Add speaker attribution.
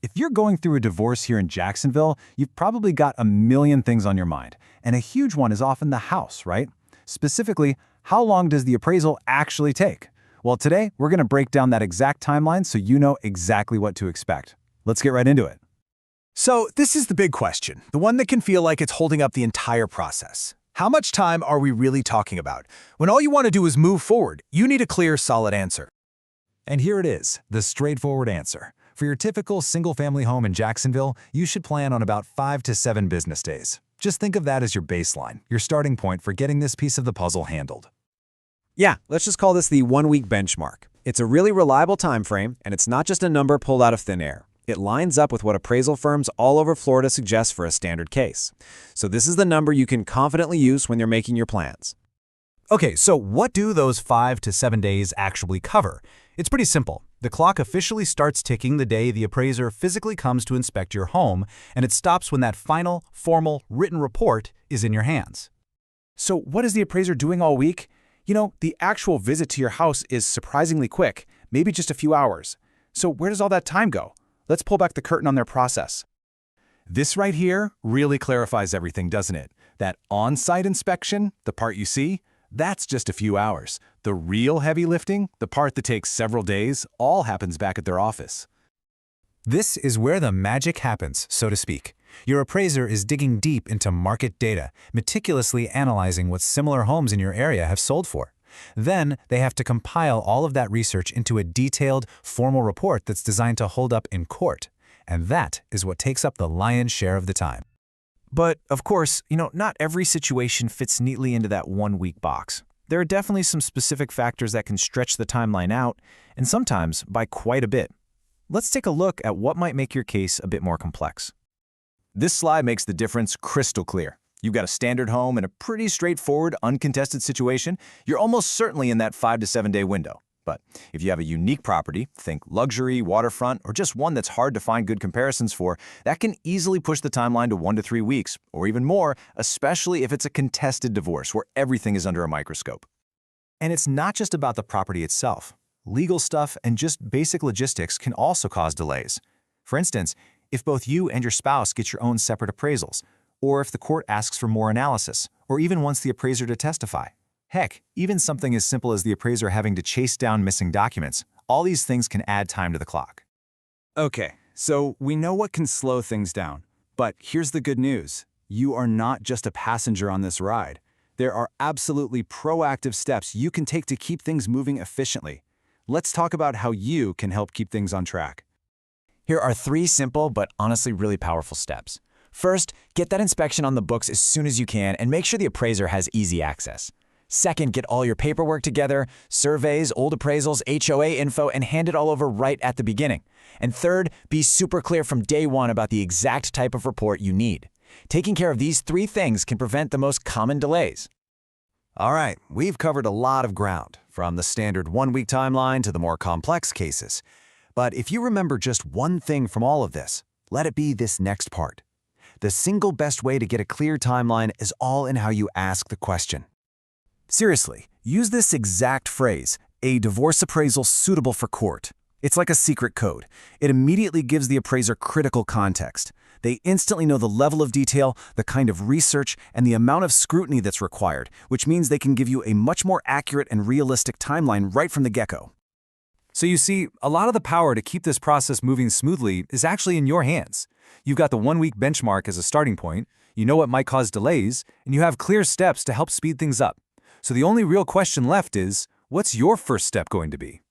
Speaker 1: If you're going through a divorce here in Jacksonville, you've probably got a million things on your mind. And a huge one is often the house, right? Specifically, how long does the appraisal actually take? Well, today, we're going to break down that exact timeline so you know exactly what to expect. Let's get right into it.
Speaker 2: So this is the big question, the one that can feel like it's holding up the entire process. How much time are we really talking about? When all you want to do is move forward, you need a clear, solid answer.
Speaker 1: And here it is, the straightforward answer. For your typical single-family home in Jacksonville, you should plan on about 5 to 7 business days. Just think of that as your baseline, your starting point for getting this piece of the puzzle handled.
Speaker 3: Yeah, let's just call this the 1-week benchmark. It's a really reliable time frame, and it's not just a number pulled out of thin air. It lines up with what appraisal firms all over Florida suggest for a standard case. So this is the number you can confidently use when you're making your plans.
Speaker 2: Okay, so what do those 5 to 7 days actually cover? It's pretty simple. The clock officially starts ticking the day the appraiser physically comes to inspect your home, and it stops when that final, formal, written report is in your hands.
Speaker 4: So what is the appraiser doing all week? You know, the actual visit to your house is surprisingly quick, maybe just a few hours. So where does all that time go? Let's pull back the curtain on their process.
Speaker 1: This right here really clarifies everything, doesn't it? That on-site inspection, the part you see, that's just a few hours. The real heavy lifting, the part that takes several days, all happens back at their office.
Speaker 2: This is where the magic happens, so to speak. Your appraiser is digging deep into market data, meticulously analyzing what similar homes in your area have sold for. Then they have to compile all of that research into a detailed, formal report that's designed to hold up in court. And that is what takes up the lion's share of the time.
Speaker 5: But, of course, not every situation fits neatly into that 1-week box. There are definitely some specific factors that can stretch the timeline out, and sometimes by quite a bit. Let's take a look at what might make your case a bit more complex.
Speaker 1: This slide makes the difference crystal clear. You've got a standard home in a pretty straightforward, uncontested situation. You're almost certainly in that 5 to 7 day window. But if you have a unique property, think luxury, waterfront, or just one that's hard to find good comparisons for, that can easily push the timeline to 1 to 3 weeks, or even more, especially if it's a contested divorce where everything is under a microscope. And it's not just about the property itself. Legal stuff and just basic logistics can also cause delays. For instance, if both you and your spouse get your own separate appraisals, or if the court asks for more analysis, or even wants the appraiser to testify. Heck, even something as simple as the appraiser having to chase down missing documents, all these things can add time to the clock.
Speaker 6: Okay, so we know what can slow things down. But here's the good news. You are not just a passenger on this ride. There are absolutely proactive steps you can take to keep things moving efficiently. Let's talk about how you can help keep things on track.
Speaker 3: Here are 3 simple but honestly really powerful steps. First, get that inspection on the books as soon as you can and make sure the appraiser has easy access. Second, get all your paperwork together, surveys, old appraisals, HOA info, and hand it all over right at the beginning. And third, be super clear from day one about the exact type of report you need. Taking care of these 3 things can prevent the most common delays.
Speaker 2: All right, we've covered a lot of ground, from the standard 1-week timeline to the more complex cases. But if you remember just one thing from all of this, let it be this next part. The single best way to get a clear timeline is all in how you ask the question. Seriously, use this exact phrase, a divorce appraisal suitable for court. It's like a secret code. It immediately gives the appraiser critical context. They instantly know the level of detail, the kind of research, and the amount of scrutiny that's required, which means they can give you a much more accurate and realistic timeline right from the get-go. So you see, a lot of the power to keep this process moving smoothly is actually in your hands. You've got the 1-week benchmark as a starting point, you know what might cause delays, and you have clear steps to help speed things up. So the only real question left is, what's your first step going to be?